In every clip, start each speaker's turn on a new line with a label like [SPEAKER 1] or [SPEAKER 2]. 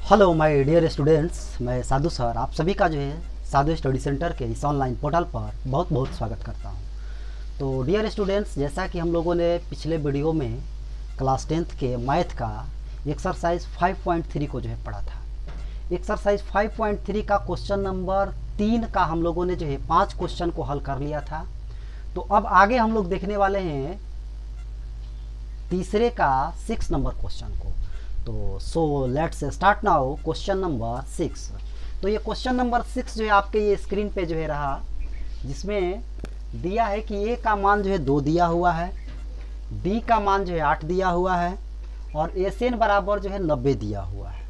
[SPEAKER 1] Hello my dear students, मैं साधु sir आप सभी का जो है साधु स्टडी सेंटर के इस ऑनलाइन पोर्टल पर बहुत बहुत स्वागत करता हूं। तो डियर स्टूडेंट्स, जैसा कि हम लोगों ने पिछले वीडियो में क्लास 10th के मैथ का एक्सरसाइज 5.3 को जो है पढ़ा था। एक्सरसाइज 5.3 का क्वेश्चन नंबर 3 का हम लोगों ने जो है 5 क्वेश्चन को हल कर लिया था। तो अब आगे हम लोग देखने वाले हैं तीसरे का 6 नंबर क्वेश्चन को। तो so let's start now question number 6। तो ये क्वेश्चन नंबर 6 जो है आपके ये स्क्रीन पे जो है रहा, जिसमें दिया है कि ए का मान जो है 2 दिया हुआ है, बी का मान जो है 8 दिया हुआ है और एस एन बराबर जो है 90 दिया हुआ है।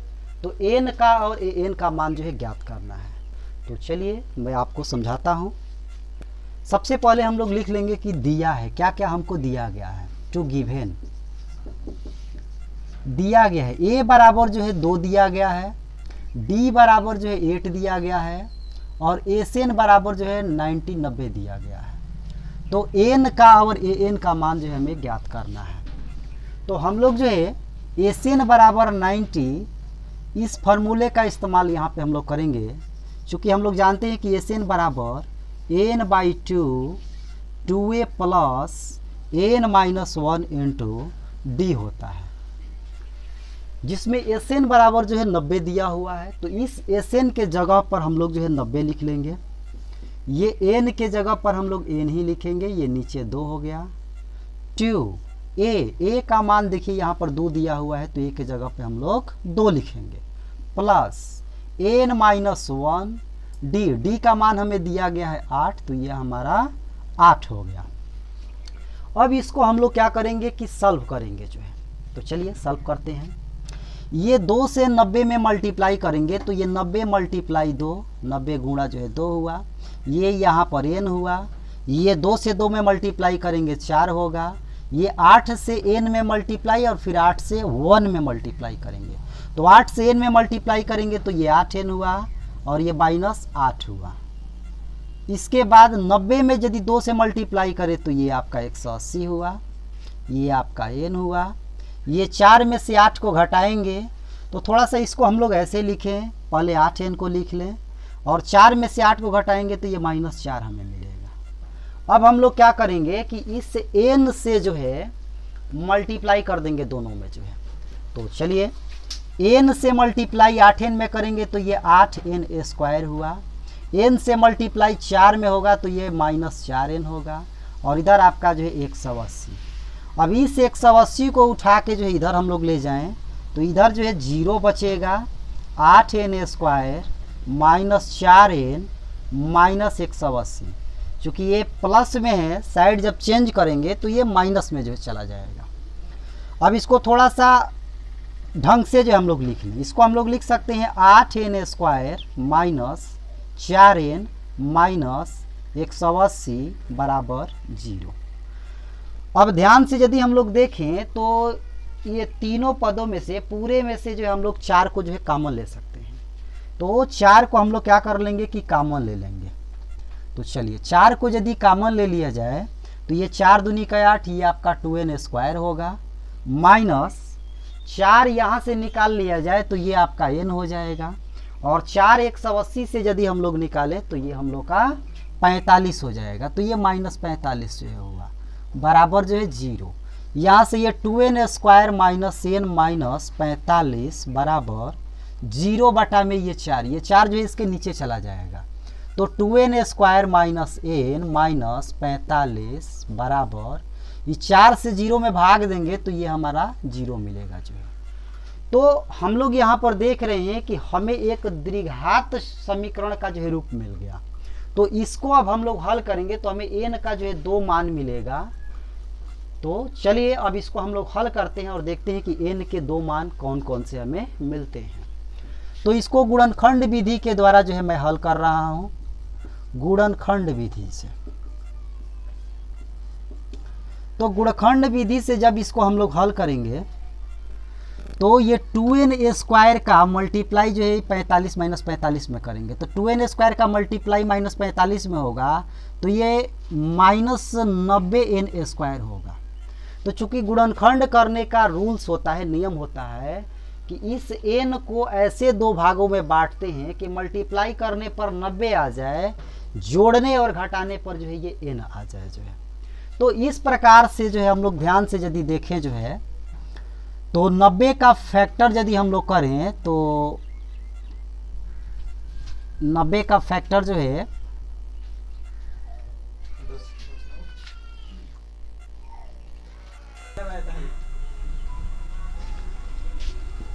[SPEAKER 1] तो एन का और ए एन का मान जो है ज्ञात करना है। तो चलिए मैं आपको समझाता हूँ। सबसे पहले हम लोग लिख लेंगे कि दिया है, क्या क्या हमको दिया गया है। टू गिवन दिया गया है, ए बराबर जो है 2 दिया गया है, डी बराबर जो है 8 दिया गया है और एस एन बराबर जो है 90 दिया गया है। तो एन का और ए एन का मान जो है हमें ज्ञात करना है। तो हम लोग जो है एस एन बराबर 90 इस फार्मूले का इस्तेमाल यहाँ पे हम लोग करेंगे, चूँकि हम लोग जानते हैं कि एस एन बराबर N by 2 plus N minus 1 into D होता है, जिसमें एस एन बराबर जो है 90 दिया हुआ है। तो इस एस एन के जगह पर हम लोग जो है 90 लिख लेंगे, ये एन के जगह पर हम लोग एन ही लिखेंगे, ये नीचे 2 हो गया। टू ए का मान देखिए यहाँ पर 2 दिया हुआ है, तो ए के जगह पे हम लोग 2 लिखेंगे, प्लस एन माइनस 1 डी का मान हमें दिया गया है 8, तो ये हमारा 8 हो गया। अब इसको हम लोग क्या करेंगे कि सॉल्व करेंगे जो है। तो चलिए सॉल्व करते हैं। ये 2 से 90 में मल्टीप्लाई करेंगे, तो ये 90 मल्टीप्लाई 2, 90 गुणा जो है 2 हुआ, ये यहाँ पर एन हुआ। ये 2 से 2 में मल्टीप्लाई करेंगे 4 होगा, ये 8 से एन में मल्टीप्लाई और फिर 8 से 1 में मल्टीप्लाई करेंगे, तो 8 से एन में मल्टीप्लाई करेंगे तो ये 8 एन हुआ और ये माइनस 8 हुआ। इसके बाद 90 में यदि 2 से मल्टीप्लाई करें तो ये आपका 180 हुआ, ये आपका एन हुआ। ये 4 में से 8 को घटाएंगे तो थोड़ा सा इसको हम लोग ऐसे लिखें, पहले 8 एन को लिख लें और 4 में से 8 को घटाएंगे तो ये -4 हमें मिलेगा। अब हम लोग क्या करेंगे कि इस एन से जो है मल्टीप्लाई कर देंगे दोनों में जो है। तो चलिए एन से मल्टीप्लाई 8 एन में करेंगे तो ये 8 एन स्क्वायर हुआ, एन से मल्टीप्लाई 4 में होगा तो ये -4 एन होगा और इधर आपका जो है 180। अब इस 180 को उठा के जो है इधर हम लोग ले जाएं तो इधर जो है 0 बचेगा, 8 एन स्क्वायर -4 एन माइनस 180। चूँकि ये प्लस में है, साइड जब चेंज करेंगे तो ये माइनस में जो है चला जाएगा। अब इसको थोड़ा सा ढंग से जो हम लोग लिख लें, इसको हम लोग लिख सकते हैं 8 एन स्क्वायर -4 एन माइनस 180 बराबर 0। अब ध्यान से यदि हम लोग देखें तो ये तीनों पदों में से पूरे में से जो हम लोग 4 को जो है कॉमन ले सकते हैं। तो 4 को हम लोग क्या कर लेंगे कि कॉमन ले लेंगे। तो चलिए 4 को यदि कॉमन ले लिया जाए तो ये 4 दूनी का 8, ये आपका 2n स्क्वायर होगा, माइनस 4 यहाँ से निकाल लिया जाए तो ये आपका n हो जाएगा और 4 180 से यदि हम लोग निकालें तो ये हम लोग का 45 हो जाएगा। तो ये -45 जो है हुआ बराबर जो है 0। यहाँ से ये 2n square minus n minus 45 बराबर 0 बटा में ये 4 जो है इसके नीचे चला जाएगा। तो 2n square minus n minus 45 बराबर ये 4 से 0 में भाग देंगे तो ये हमारा 0 मिलेगा जो है। तो हम लोग यहाँ पर देख रहे हैं कि हमें एक द्विघात समीकरण का जो है रूप मिल गया। तो इसको अब हम लोग हल करेंगे तो हमें n का जो है 2 मान मिलेगा। तो चलिए अब इसको हम लोग हल करते हैं और देखते हैं कि n के 2 मान कौन कौन से हमें मिलते हैं। तो इसको गुणनखंड विधि के द्वारा जो है मैं हल कर रहा हूँ, गुणनखंड विधि से। तो गुणनखंड विधि से जब इसको हम लोग हल करेंगे तो ये 2n स्क्वायर का मल्टीप्लाई जो है 45 माइनस 45 में करेंगे, तो 2n स्क्वायर का मल्टीप्लाई -45 में होगा तो ये -90n स्क्वायर होगा। तो चूंकि गुणनखंड करने का रूल्स होता है, नियम होता है कि इस n को ऐसे दो भागों में बांटते हैं कि मल्टीप्लाई करने पर 90 आ जाए, जोड़ने और घटाने पर जो है ये n आ जाए जो है। तो इस प्रकार से जो है हम लोग ध्यान से यदि देखें जो है तो 90 का फैक्टर यदि हम लोग करें तो 90 का फैक्टर जो है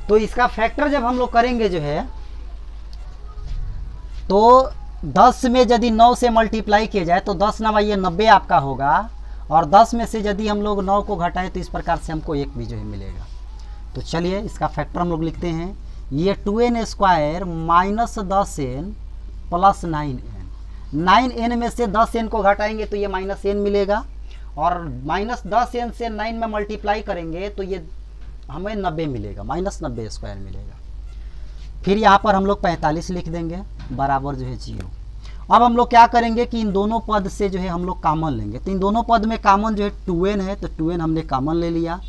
[SPEAKER 1] तो इसका फैक्टर जब हम लोग करेंगे जो है तो 10 में यदि 9 से मल्टीप्लाई किया जाए तो 10 9 ये 90 आपका होगा, और 10 में से यदि हम लोग 9 को घटाएं तो इस प्रकार से हमको 1 भी जो है मिलेगा। तो चलिए इसका फैक्टर हम लोग लिखते हैं, ये 2n square minus 10n plus 9n। 9n में से 10n को घटाएंगे तो ये माइनस n मिलेगा, और माइनस 10n से 9 में मल्टीप्लाई करेंगे तो ये हमें 90 मिलेगा, माइनस 90 स्क्वायर मिलेगा। फिर यहाँ पर हम लोग 45 लिख देंगे बराबर जो है 0। अब हम लोग क्या करेंगे कि इन दोनों पद से जो है हम लोग कॉमन लेंगे। तो इन दोनों पद में कॉमन जो है 2n है, तो 2n हमने कॉमन ले लिया।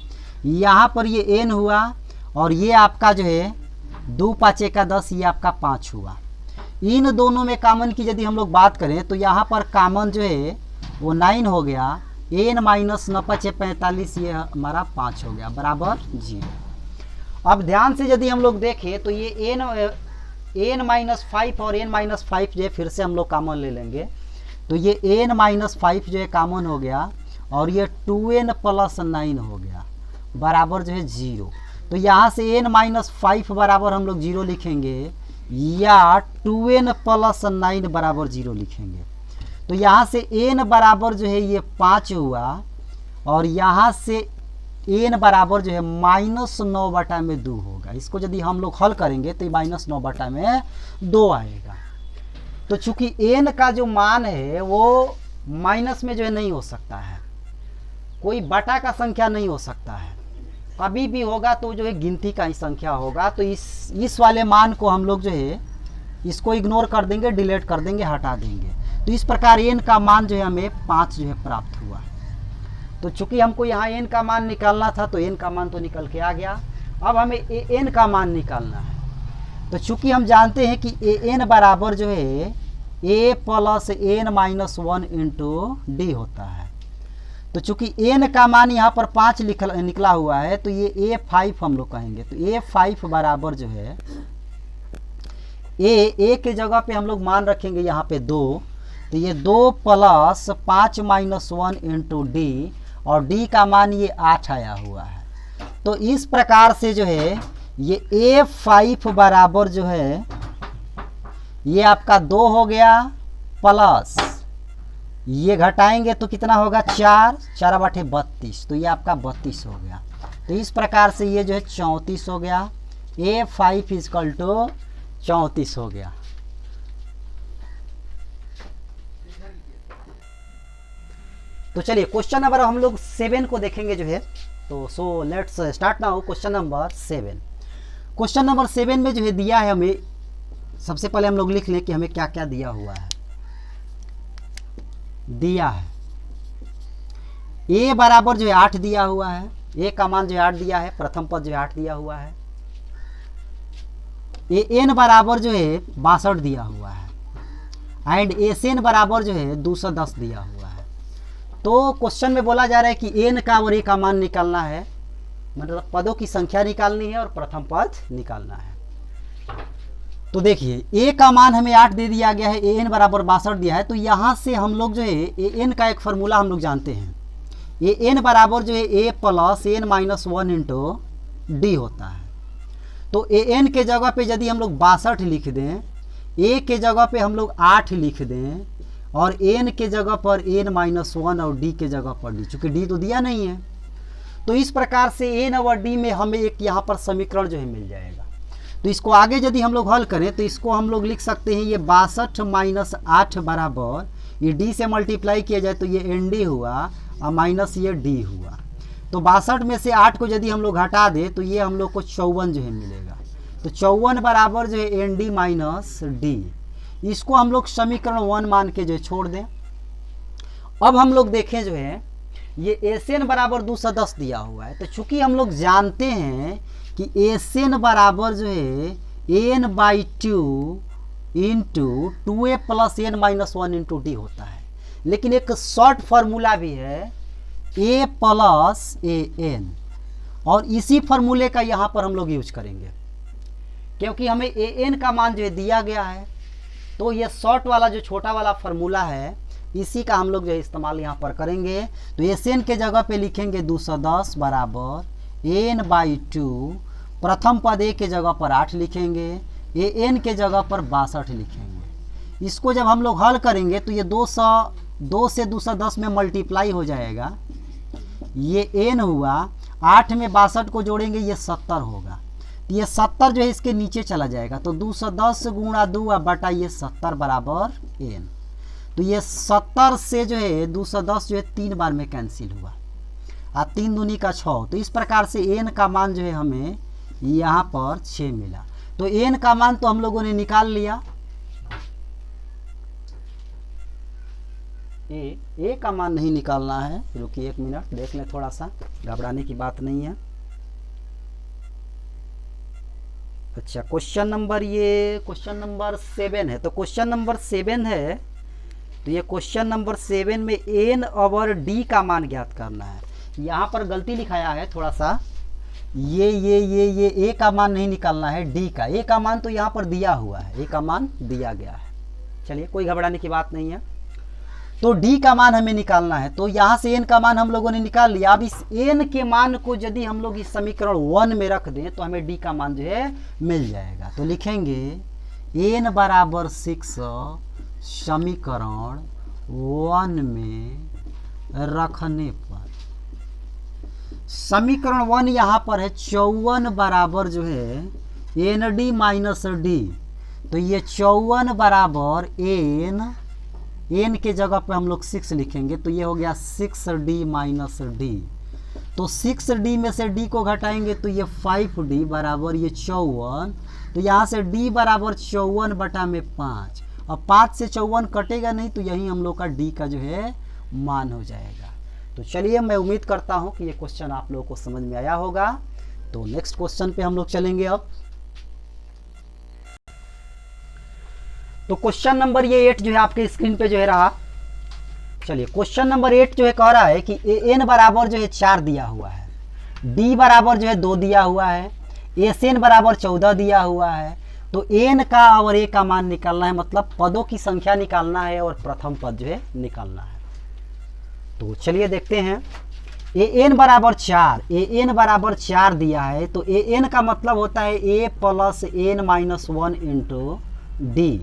[SPEAKER 1] यहाँ पर ये n हुआ, और ये आपका जो है 2 5 का 10, ये आपका 5 हुआ। इन दोनों में कॉमन की यदि हम लोग बात करें तो यहाँ पर कॉमन जो है वो 9 हो गया, n माइनस 9 5 45, ये हमारा 5 हो गया बराबर 0। अब ध्यान से यदि हम लोग देखें तो ये n माइनस 5 और n माइनस 5 जो है फिर से हम लोग कॉमन ले लेंगे, तो ये n माइनस 5 जो है कॉमन हो गया, और ये 2n प्लस 9 हो गया बराबर जो है 0। तो यहाँ से n माइनस 5 बराबर हम लोग 0 लिखेंगे, या 2n प्लस 9 बराबर 0 लिखेंगे। तो यहाँ से n बराबर जो है ये 5 हुआ, और यहाँ से n बराबर जो है माइनस 9 बटा में 2 होगा। इसको यदि हम लोग हल करेंगे तो ये माइनस 9 बटा में 2 आएगा। तो चूंकि n का जो मान है वो माइनस में जो है नहीं हो सकता है, कोई बटा का संख्या नहीं हो सकता है, कभी भी होगा तो जो है गिनती का ही संख्या होगा। तो इस वाले मान को हम लोग जो है इसको इग्नोर कर देंगे, डिलीट कर देंगे, हटा देंगे। तो इस प्रकार n का मान जो है हमें 5 जो है प्राप्त हुआ। तो चूंकि हमको यहाँ n का मान निकालना था तो n का मान तो निकल के आ गया। अब हमें an का मान निकालना है। तो चूंकि हम जानते हैं कि an बराबर जो है a plus n minus 1 into D होता है। तो चूंकि n का मान यहाँ पर 5 निकला हुआ है तो ये a5 हम लोग कहेंगे। तो a5 बराबर जो है a के जगह पे हम लोग मान रखेंगे यहाँ पे 2, तो ये 2 प्लस 5 माइनस 1 इंटू डी, और डी का मान ये 8 आया हुआ है। तो इस प्रकार से जो है ये a5 बराबर जो है ये आपका 2 हो गया, प्लस ये घटाएंगे तो कितना होगा 4, 4 बटे 32, तो ये आपका 32 हो गया। तो इस प्रकार से ये जो है 34 हो गया, a5 इक्वल टू 34 हो गया। तो चलिए क्वेश्चन नंबर हम लोग 7 को देखेंगे जो है। तो so let's start now question number 7। Question number 7 में जो है दिया है हमें, सबसे पहले हम लोग लिख लें कि हमें क्या क्या दिया हुआ है। दिया है a बराबर जो है 8 दिया हुआ है, a का मान जो है 8 दिया है, प्रथम पद जो है 8 दिया हुआ है। an बराबर जो है 62 दिया हुआ है, एंड sn बराबर जो है 210 दिया हुआ है। तो क्वेश्चन में बोला जा रहा है कि n का और a का मान निकालना है, मतलब पदों की संख्या निकालनी है और प्रथम पद निकालना है। तो देखिए a का मान हमें 8 दे दिया गया है, an बराबर 62 दिया है। तो यहाँ से हम लोग जो है an का एक फार्मूला हम लोग जानते हैं, an बराबर जो है a plus n minus 1 into D होता है। तो an के जगह पे यदि हम लोग 62 लिख दें, a के जगह पे हम लोग 8 लिख दें, और n के जगह पर n माइनस 1 और d के जगह पर d, चूँकि d तो दिया नहीं है। तो इस प्रकार से n और d में हमें एक यहाँ पर समीकरण जो है मिल जाएगा। तो इसको आगे यदि हम लोग हल करें तो इसको हम लोग लिख सकते हैं, ये 62 माइनस 8 बराबर ये d से मल्टीप्लाई किया जाए तो ये nd हुआ, और माइनस ये d हुआ। तो 62 में से 8 को यदि हम लोग हटा दें तो ये हम लोग को 54 जो है मिलेगा। तो 54 बराबर जो है nd माइनस d, इसको हम लोग समीकरण 1 मान के जो है छोड़ दें। अब हम लोग देखें जो है ये Sn बराबर 210 दिया हुआ है। तो चूंकि हम लोग जानते हैं कि एस एन बराबर जो है N by two into 2a plus N minus 1 into D होता है। लेकिन एक शॉर्ट फार्मूला भी है a प्लस ए एन, और इसी फार्मूले का यहाँ पर हम लोग यूज करेंगे क्योंकि हमें ए एन का मान जो है दिया गया है। तो ये शॉर्ट वाला जो छोटा वाला फार्मूला है इसी का हम लोग जो है इस्तेमाल यहाँ पर करेंगे। तो एस एन के जगह पे लिखेंगे 210 बराबर एन बाई टू, प्रथम पद ए के जगह पर 8 लिखेंगे, ए एन के जगह पर 62 लिखेंगे। इसको जब हम लोग हल करेंगे तो ये 2 से 210 में मल्टीप्लाई हो जाएगा, ये एन हुआ, 8 में 62 को जोड़ेंगे ये 70 होगा। तो ये 70 जो है इसके नीचे चला जाएगा, तो 210 गुणा 2 बटा ये 70 बराबर एन। तो ये 70 से जो है 210 जो है 3 बार में कैंसिल हुआ, 3 दूनी का 6। तो इस प्रकार से एन का मान जो है हमें यहाँ पर 6 मिला। तो एन का मान तो हम लोगों ने निकाल लिया, ए का मान नहीं निकालना है, रुकिए 1 मिनट देख लें, थोड़ा सा घबराने की बात नहीं है। अच्छा, क्वेश्चन नंबर 7 है। तो क्वेश्चन नंबर 7 है, तो ये क्वेश्चन नंबर 7 में एन ओवर डी का मान ज्ञात करना है। यहाँ पर गलती लिखाया है थोड़ा सा, ये ए का मान नहीं निकालना है, डी का। ए का मान तो यहाँ पर दिया हुआ है, ए का मान दिया गया है, चलिए कोई घबराने की बात नहीं है। तो डी का मान हमें निकालना है, तो यहाँ से एन का मान हम लोगों ने निकाल लिया। अब इस एन के मान को यदि हम लोग इस समीकरण 1 में रख दें तो हमें डी का मान जो है मिल जाएगा। तो लिखेंगे एन बराबर 6 समीकरण 1 में रखने पर, समीकरण 1 यहाँ पर है 54 बराबर जो है एन डी माइनस डी। तो ये 54 बराबर एन के जगह पे हम लोग 6 लिखेंगे, तो ये हो गया 6d माइनस डी। तो 6d में से d को घटाएंगे तो ये 5d बराबर ये 54। तो यहाँ से d बराबर 54 बटा में 5, और 5 से 54 कटेगा नहीं, तो यही हम लोग का d का जो है मान हो जाएगा। तो चलिए, मैं उम्मीद करता हूँ कि ये क्वेश्चन आप लोगों को समझ में आया होगा। तो नेक्स्ट क्वेश्चन पे हम लोग चलेंगे अब। तो क्वेश्चन नंबर ये 8 जो है आपके स्क्रीन पे जो है रहा। चलिए, क्वेश्चन नंबर 8 जो है कह रहा है कि एन बराबर जो है 4 दिया हुआ है, डी बराबर जो है 2 दिया हुआ है, एस एन बराबर 14 दिया हुआ है। तो एन का और ए का मान निकालना है, मतलब पदों की संख्या निकालना है और प्रथम पद जो है निकालना है। तो चलिए देखते हैं। ए एन बराबर 4, ए एन बराबर 4 दिया है, तो ए एन का मतलब होता है A plus N minus 1 into D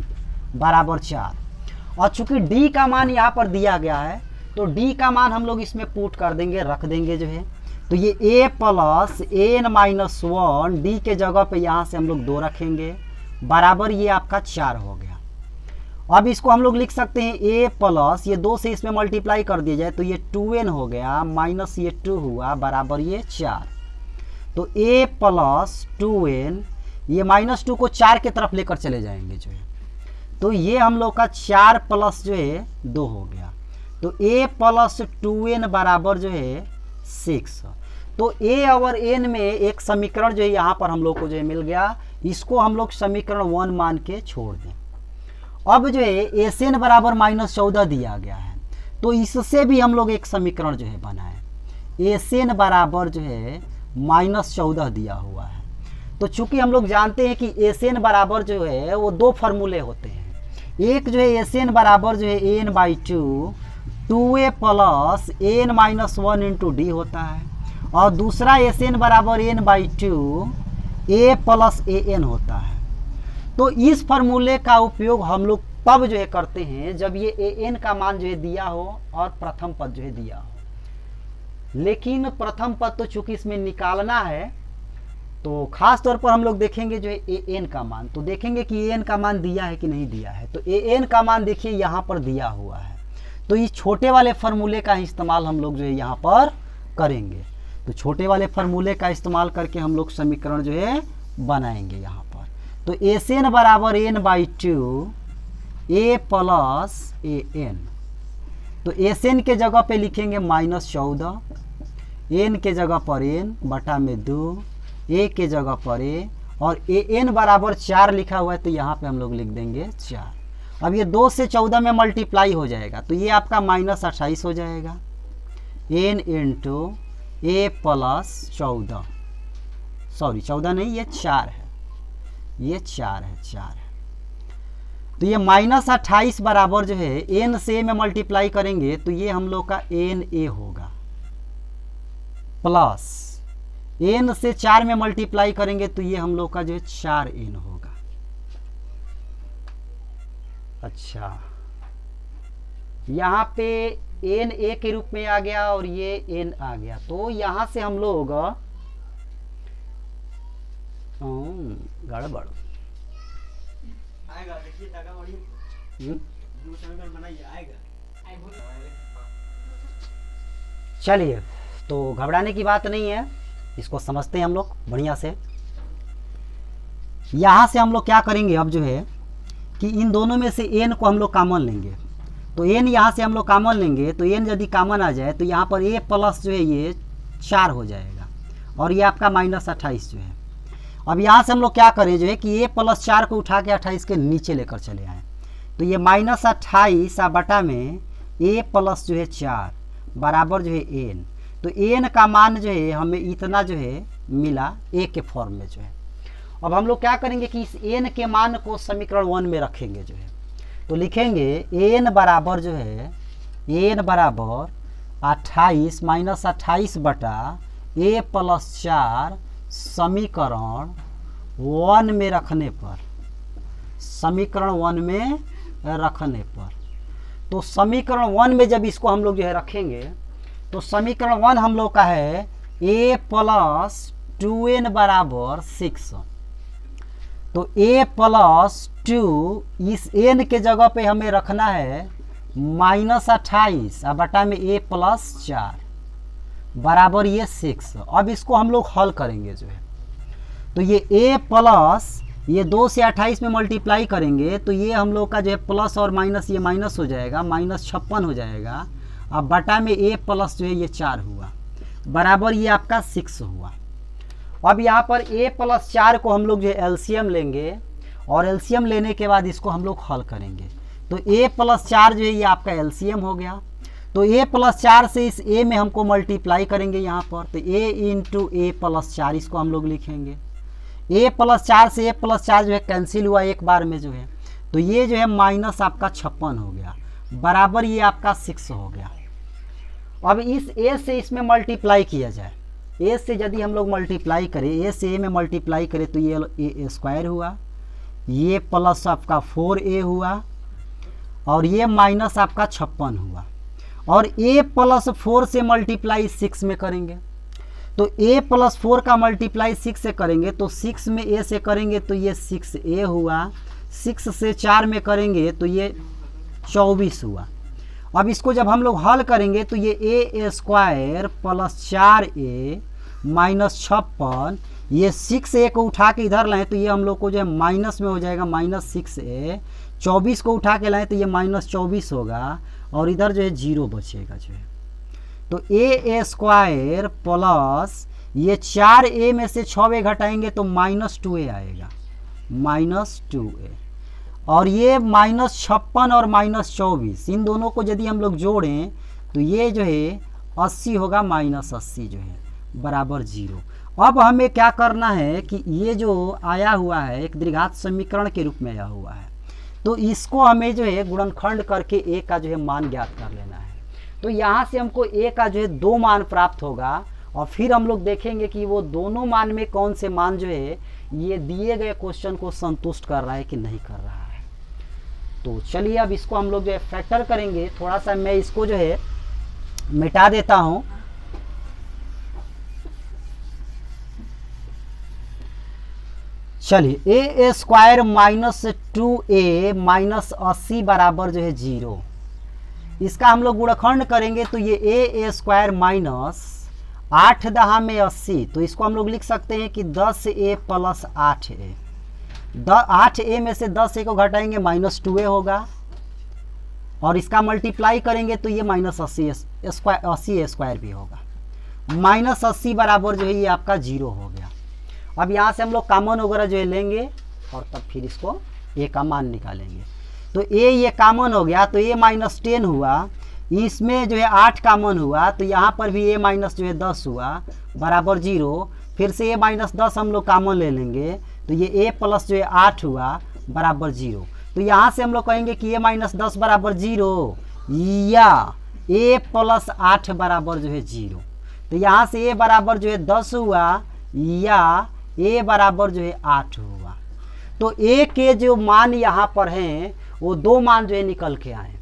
[SPEAKER 1] बराबर 4। और चूंकि d का मान यहाँ पर दिया गया है, तो d का मान हम लोग इसमें पुट कर देंगे, रख देंगे जो है। तो ये a plus N minus 1 D के जगह पे यहाँ से हम लोग 2 रखेंगे, बराबर ये आपका 4 हो गया। अब इसको हम लोग लिख सकते हैं a प्लस, ये 2 से इसमें मल्टीप्लाई कर दिया जाए तो ये 2n हो गया, माइनस ये 2 हुआ, बराबर ये 4। तो a प्लस 2n, ये माइनस 2 को 4 की तरफ लेकर चले जाएंगे जो है, तो ये हम लोग का 4 प्लस जो है 2 हो गया। तो a प्लस 2n बराबर जो है 6। तो a और n में एक समीकरण जो है यहाँ पर हम लोग को जो है मिल गया, इसको हम लोग समीकरण 1 मान के छोड़ दें। अब जो है एस एन बराबर -14 दिया गया है, तो इससे भी हम लोग एक समीकरण जो है बनाए। एस एन बराबर जो है -14 दिया हुआ है। तो चूंकि हम लोग जानते हैं कि एस एन बराबर जो है वो 2 फार्मूले होते हैं। एक जो है एस एन बराबर जो है N by 2a plus N minus 1 into D होता है, और दूसरा एस एन बराबर N by 2 a plus A N होता है। तो इस फार्मूले का उपयोग हम लोग तब जो है करते हैं जब ये ए एन का मान जो है दिया हो और प्रथम पद जो है दिया हो। लेकिन प्रथम पद तो चूंकि इसमें निकालना है, तो खास तौर पर हम लोग देखेंगे जो है ए एन का मान, तो देखेंगे कि ए एन का मान दिया है कि नहीं दिया है। तो ए एन का मान देखिए यहाँ पर दिया हुआ है, तो इस छोटे वाले फार्मूले का इस्तेमाल हम लोग जो है यहाँ पर करेंगे। तो छोटे वाले फार्मूले का इस्तेमाल करके हम लोग समीकरण जो है बनाएंगे यहाँ पर। तो एस एन बराबर N by 2 A plus A N. तो एस एन के जगह पे लिखेंगे -14, एन के जगह पर एन बटा में 2, ए के जगह पर ए, और ए एन बराबर 4 लिखा हुआ है तो यहाँ पे हम लोग लिख देंगे 4। अब ये 2 से 14 में मल्टीप्लाई हो जाएगा तो ये आपका -28 हो जाएगा, एन इंटू ए प्लस 14, सॉरी 14 नहीं, ये 4 है, ये 4 है, 4 है। तो ये -28 बराबर जो है एन से में मल्टीप्लाई करेंगे तो ये हम लोग का एन ए होगा, प्लस एन से 4 में मल्टीप्लाई करेंगे तो ये हम लोग का जो है 4 एन होगा। अच्छा, यहाँ पे एन ए के रूप में आ गया और ये एन आ गया, तो यहाँ से हम लोग गड़बड़ आएगा, देखिए चलिए, तो घबराने की बात नहीं है, इसको समझते हैं हम लोग बढ़िया से। यहाँ से हम लोग क्या करेंगे अब जो है कि इन दोनों में से एन को हम लोग कॉमन लेंगे, तो एन यहाँ से हम लोग कॉमन लेंगे तो एन यदि कॉमन आ जाए तो यहाँ पर ए प्लस जो है ये 4 हो जाएगा और ये आपका -28 जो है। अब यहाँ से हम लोग क्या करें जो है कि ए प्लस 4 को उठा के 28 के नीचे लेकर चले आए, तो ये -28 बटा में ए प्लस जो है 4 बराबर जो है एन, तो एन का मान जो है हमें इतना जो है मिला ए के फॉर्म में जो है। अब हम लोग क्या करेंगे कि इस एन के मान को समीकरण 1 में रखेंगे जो है, तो लिखेंगे एन बराबर जो है एन बराबर 28 -28 बटा ए प्लस 4 समीकरण 1 में रखने पर, समीकरण 1 में रखने पर, तो समीकरण 1 में जब इसको हम लोग जो है रखेंगे तो समीकरण 1 हम लोग का है a प्लस 2n बराबर 6, तो a प्लस 2 इस n के जगह पे हमें रखना है -28 बटा में a प्लस 4 बराबर ये 6। अब इसको हम लोग हल करेंगे जो है, तो ये a प्लस ये 2 से 28 में मल्टीप्लाई करेंगे तो ये हम लोग का जो है प्लस और माइनस, ये माइनस हो जाएगा, -56 हो जाएगा, अब बटा में a प्लस जो है ये 4 हुआ बराबर ये आपका 6 हुआ। अब यहाँ पर a प्लस 4 को हम लोग जो है एलसीएम लेंगे और एलसीएम लेने के बाद इसको हम लोग हल करेंगे, तो a प्लस 4 जो है ये आपका एलसीएम हो गया, तो a प्लस 4 से इस a में हमको मल्टीप्लाई करेंगे यहाँ पर, तो a इंटू ए प्लस 4 इसको हम लोग लिखेंगे, a प्लस 4 से a प्लस 4 जो है कैंसिल हुआ एक बार में जो है, तो ये जो है माइनस आपका 56 हो गया बराबर ये आपका 6 हो गया। अब इस a से इसमें मल्टीप्लाई किया जाए, a से यदि हम लोग मल्टीप्लाई करें, a से a में मल्टीप्लाई करें तो ये a स्क्वायर हुआ, ये प्लस आपका 4a हुआ और ये माइनस आपका 56 हुआ, और a प्लस 4 से मल्टीप्लाई 6 में करेंगे, तो a प्लस 4 का मल्टीप्लाई 6 से करेंगे तो 6 में a से करेंगे तो ये 6a हुआ, 6 से 4 में करेंगे तो ये 24 हुआ। अब इसको जब हम लोग हल करेंगे तो ये a square plus 4a minus 56, ये 6a को उठा के इधर लाएँ तो ये हम लोग को जो है माइनस में हो जाएगा -6a, 24 को उठा के लाएँ तो ये -24 होगा और इधर जो है 0 बचेगा जो है, तो a स्क्वायर प्लस ये 4a में से 6a घटाएंगे तो -2a आएगा, -2a, और ये -56 और -24 इन दोनों को यदि हम लोग जोड़ें तो ये जो है 80 होगा, -80 जो है बराबर 0। अब हमें क्या करना है कि ये जो आया हुआ है एक द्विघात समीकरण के रूप में आया हुआ है, तो इसको हमें जो है गुणनखंड करके a का जो है मान ज्ञात कर लेना है, तो यहाँ से हमको a का जो है 2 मान प्राप्त होगा और फिर हम लोग देखेंगे कि वो दोनों मान में कौन से मान जो है ये दिए गए क्वेश्चन को संतुष्ट कर रहा है कि नहीं कर रहा है। तो चलिए अब इसको हम लोग जो है फैक्टर करेंगे, थोड़ा सा मैं इसको जो है मिटा देता हूँ। चलिए a स्क्वायर -2a माइनस 80 बराबर जो है 0, इसका हम लोग गुणनखंड करेंगे तो ये a स्क्वायर माइनस 8 दहा में 80, तो इसको हम लोग लिख सकते हैं कि 10a प्लस 8a, 8a में से 10a को घटाएंगे -2a होगा और इसका मल्टीप्लाई करेंगे तो ये -80 स्क्वायर 80a स्क्वायर भी होगा, -80 बराबर जो है ये आपका 0 हो गया। अब यहाँ से हम लोग कॉमन वगैरह जो है लेंगे और तब फिर इसको ए का मान निकालेंगे। तो ए ये कॉमन हो गया तो ए माइनस 10 हुआ, इसमें जो है 8 कॉमन हुआ तो यहाँ पर भी ए माइनस जो है 10 हुआ बराबर 0। फिर से ए माइनस 10 हम लोग कॉमन ले लेंगे तो ये ए प्लस जो है 8 हुआ बराबर 0। तो यहाँ से हम लोग कहेंगे कि ए माइनस 10 बराबर 0 या ए प्लस 8 बराबर जो है 0। तो यहाँ से ए बराबर जो है 10 हुआ या ए बराबर जो है 8 हुआ। तो ए के जो मान यहाँ पर हैं वो दो मान जो है निकल के आए।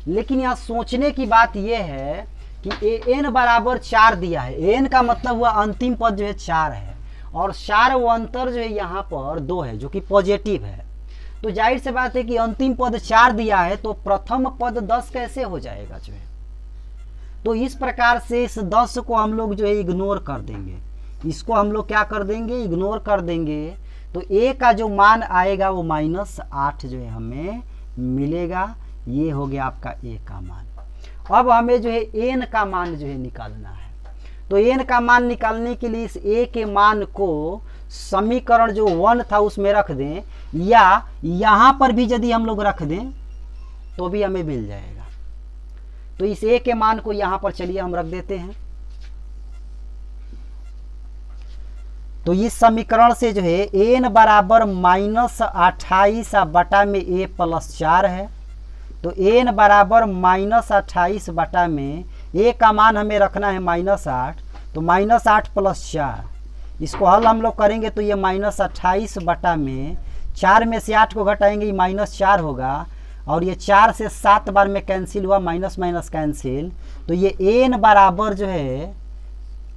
[SPEAKER 1] लेकिन यहाँ सोचने की बात यह है कि ए एन बराबर 4 दिया है, एन का मतलब हुआ अंतिम पद जो है 4 है और 4 वो अंतर जो है यहाँ पर 2 है जो कि पॉजिटिव है। तो जाहिर से बात है कि अंतिम पद 4 दिया है तो प्रथम पद 10 कैसे हो जाएगा जो है। तो इस प्रकार से इस 10 को हम लोग जो है इग्नोर कर देंगे, इसको हम लोग क्या कर देंगे, इग्नोर कर देंगे। तो ए का जो मान आएगा वो -8 जो है हमें मिलेगा। ये हो गया आपका ए का मान। अब हमें जो है एन का मान जो है निकालना है। तो एन का मान निकालने के लिए इस ए के मान को समीकरण जो 1 था उसमें रख दें या यहाँ पर भी यदि हम लोग रख दें तो भी हमें मिल जाएगा। तो इस ए के मान को यहाँ पर चलिए हम रख देते हैं। तो इस समीकरण से जो है एन बराबर -28 बटा में ए प्लस 4 है। तो एन बराबर -28 बटा में ए का मान हमें रखना है -8। तो -8 प्लस 4 इसको हल हम लोग करेंगे तो ये -28 बटा में 4 में से 8 को घटाएंगे ये -4 होगा और ये 4 से 7 बार में कैंसिल हुआ, माइनस माइनस कैंसिल। तो ये एन बराबर जो है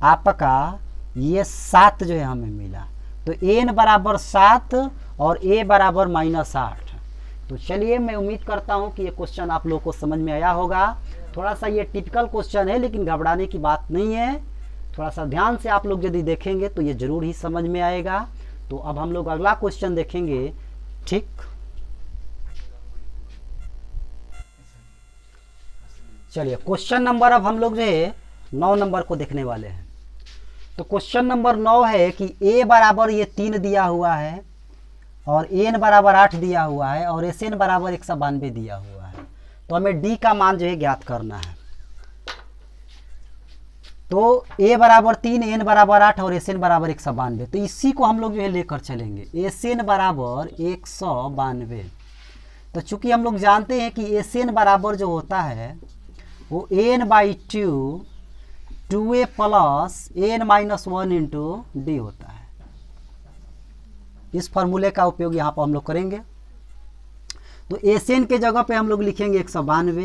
[SPEAKER 1] आपका ये 7 जो है हमें मिला। तो एन बराबर 7 और ए बराबर -8। तो चलिए मैं उम्मीद करता हूं कि ये क्वेश्चन आप लोगों को समझ में आया होगा। थोड़ा सा ये टिपिकल क्वेश्चन है लेकिन घबराने की बात नहीं है। थोड़ा सा ध्यान से आप लोग यदि देखेंगे तो ये जरूर ही समझ में आएगा। तो अब हम लोग अगला क्वेश्चन देखेंगे। ठीक, चलिए क्वेश्चन नंबर अब हम लोग जो है 9 नंबर को देखने वाले हैं। तो क्वेश्चन नंबर 9 है कि ए बराबर ये 3 दिया हुआ है और एन बराबर 8 दिया हुआ है और एस एन बराबर 192 दिया हुआ है। तो हमें डी का मान जो है ज्ञात करना है। तो ए बराबर 3, एन बराबर 8 और एस एन बराबर 192। तो इसी को हम लोग जो है लेकर चलेंगे। एस एन बराबर 192। तो चूंकि हम लोग जानते हैं कि एस एन बराबर जो होता है वो n/2 2a plus n-1 into D होता है। इस फॉर्मूले का उपयोग यहाँ पर हम लोग करेंगे। तो एस एन के जगह पे हम लोग लिखेंगे 192।